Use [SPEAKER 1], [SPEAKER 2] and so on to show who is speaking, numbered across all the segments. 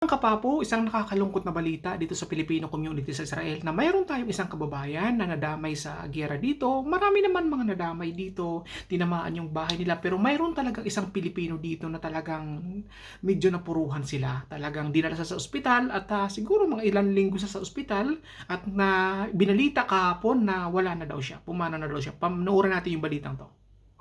[SPEAKER 1] Ang kapapo, isang nakakalungkot na balita dito sa Filipino community sa Israel na mayroon tayong isang kababayan na nadamay sa giyera dito. Marami naman mga nadamay dito, tinamaan yung bahay nila, pero mayroon talagang isang Pilipino dito na talagang medyo napuruhan sila. Talagang dinala sa ospital at siguro mga ilang linggo sa ospital at na binalita kahapon na wala na daw siya, pumanaw na daw siya. Panoorin natin yung balitang to.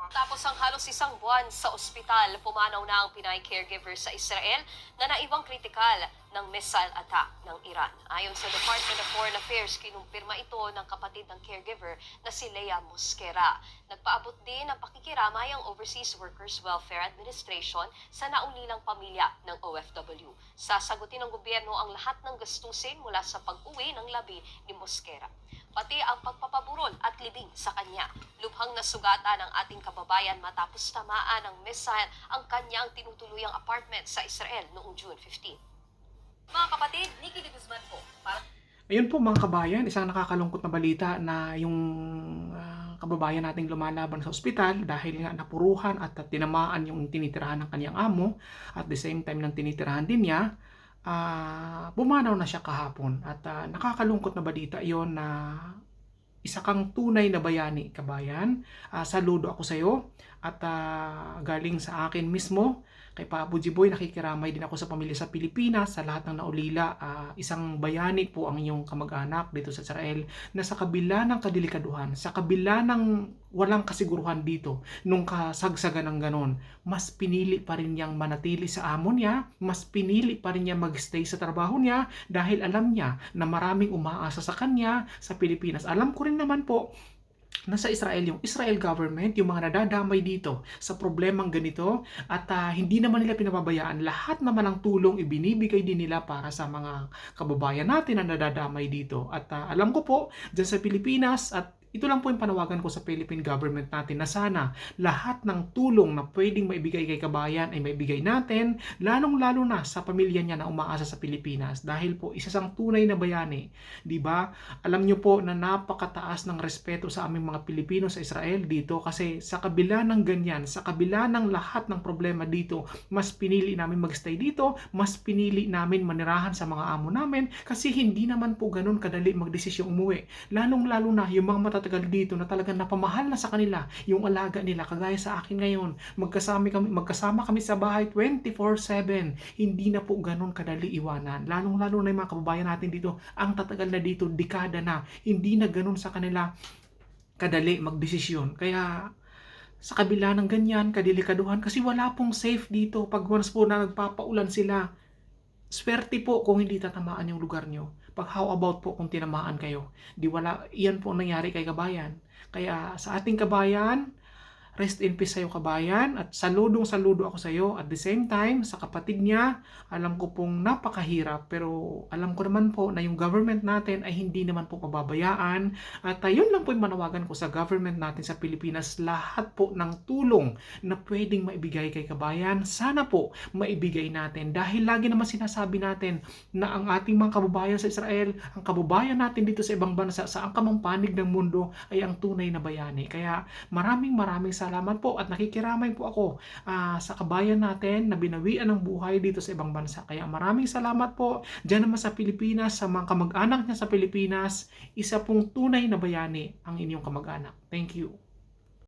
[SPEAKER 2] Tapos ang halos isang buwan sa ospital, pumanaw na ang Pinay caregiver sa Israel na naibang kritikal ng missile attack ng Iran. Ayon sa Department of Foreign Affairs, kinumpirma ito ng kapatid ng caregiver na si Leia Mosquera. Nagpaabot din ng pakikiramay ang Overseas Workers Welfare Administration sa naulilang pamilya ng OFW. Sasagutin ng gobyerno ang lahat ng gastusin mula sa pag-uwi ng labi ni Mosquera, pati ang pagpapaburol at libing sa kanya. Lubhang nasugatan ang ating kababayan matapos tamaan ng missile ang kanyang tinutuluyang apartment sa Israel noong June 15. Mga kapatid, Nikki de Guzman po.
[SPEAKER 1] Ayun po mga kabayan, isang nakakalungkot na balita na yung kababayan nating lumalaban sa ospital dahil nga napuruhan at tinamaan yung tinitirahan ng kanyang amo at the same time ng tinitirahan din niya, pumanaw na siya kahapon at nakakalungkot na balita yon na isa kang tunay na bayani, kabayan. Saludo ako sa iyo at galing sa akin mismo kay Papo Jiboy, nakikiramay din ako sa pamilya sa Pilipinas, sa lahat ng naulila. Isang bayani po ang inyong kamag-anak dito sa Israel na sa kabila ng kadelikaduhan, sa kabila ng walang kasiguruhan dito, nung kasagsagan ng ganon, mas pinili pa rin niyang manatili sa amo niya, mas pinili pa rin niya magstay sa trabaho niya dahil alam niya na maraming umaasa sa kanya sa Pilipinas. Alam ko rin naman po na sa Israel, yung Israel government, yung mga nadadamay dito sa problemang ganito at hindi naman nila pinababayaan. Lahat naman ng tulong ibinibigay din nila para sa mga kababayan natin na nadadamay dito. At alam ko po, dyan sa Pilipinas at ito lang po yung panawagan ko sa Philippine government natin na sana lahat ng tulong na pwedeng maibigay kay kabayan ay maibigay natin, lalong-lalo na sa pamilya niya na umaasa sa Pilipinas dahil po isa sang tunay na bayani, 'di ba? Alam niyo po na napakataas ng respeto sa aming mga Pilipino sa Israel dito kasi sa kabila ng ganyan, sa kabila ng lahat ng problema dito, mas pinili namin magstay dito, mas pinili namin manirahan sa mga amo namin kasi hindi naman po ganun kadali magdesisyon umuwi. Lalong-lalo na yung mga matatagal dito na talagang napamahal na sa kanila yung alaga nila, kagaya sa akin ngayon. Magkasama kami sa bahay 24/7. Hindi na po ganun kadali iwanan. Lalong-lalo na yung mga kababayan natin dito, ang tatagal na dito, dekada na. Hindi na ganun sa kanila kadali magdesisyon. Kaya sa kabila ng ganyan, kadelikaduhan, kasi wala pong safe dito. Pag once po na nagpapaulan sila, swerte po kung hindi tatamaan yung lugar nyo. Pag how about po kung tinamaan kayo? Di wala, iyan po ang nangyari kay kabayan. Kaya sa ating kabayan, rest in peace sa'yo kabayan at saludo ako sa iyo. At the same time, sa kapatid niya, alam ko pong napakahirap pero alam ko naman po na yung government natin ay hindi naman po pababayaan. At yun lang po yung manawagan ko sa government natin sa Pilipinas. Lahat po ng tulong na pwedeng maibigay kay kabayan, sana po maibigay natin. Dahil lagi naman sinasabi natin na ang ating mga kababayan sa Israel, ang kababayan natin dito sa ibang bansa, sa angkamang panig ng mundo ay ang tunay na bayani. Kaya maraming salamat po at nakikiramay po ako sa kabayan natin na binawian ng buhay dito sa ibang bansa. Kaya maraming salamat po dyan naman sa Pilipinas, sa mga kamag-anak niya sa Pilipinas. Isa pong tunay na bayani ang inyong kamag-anak. Thank you.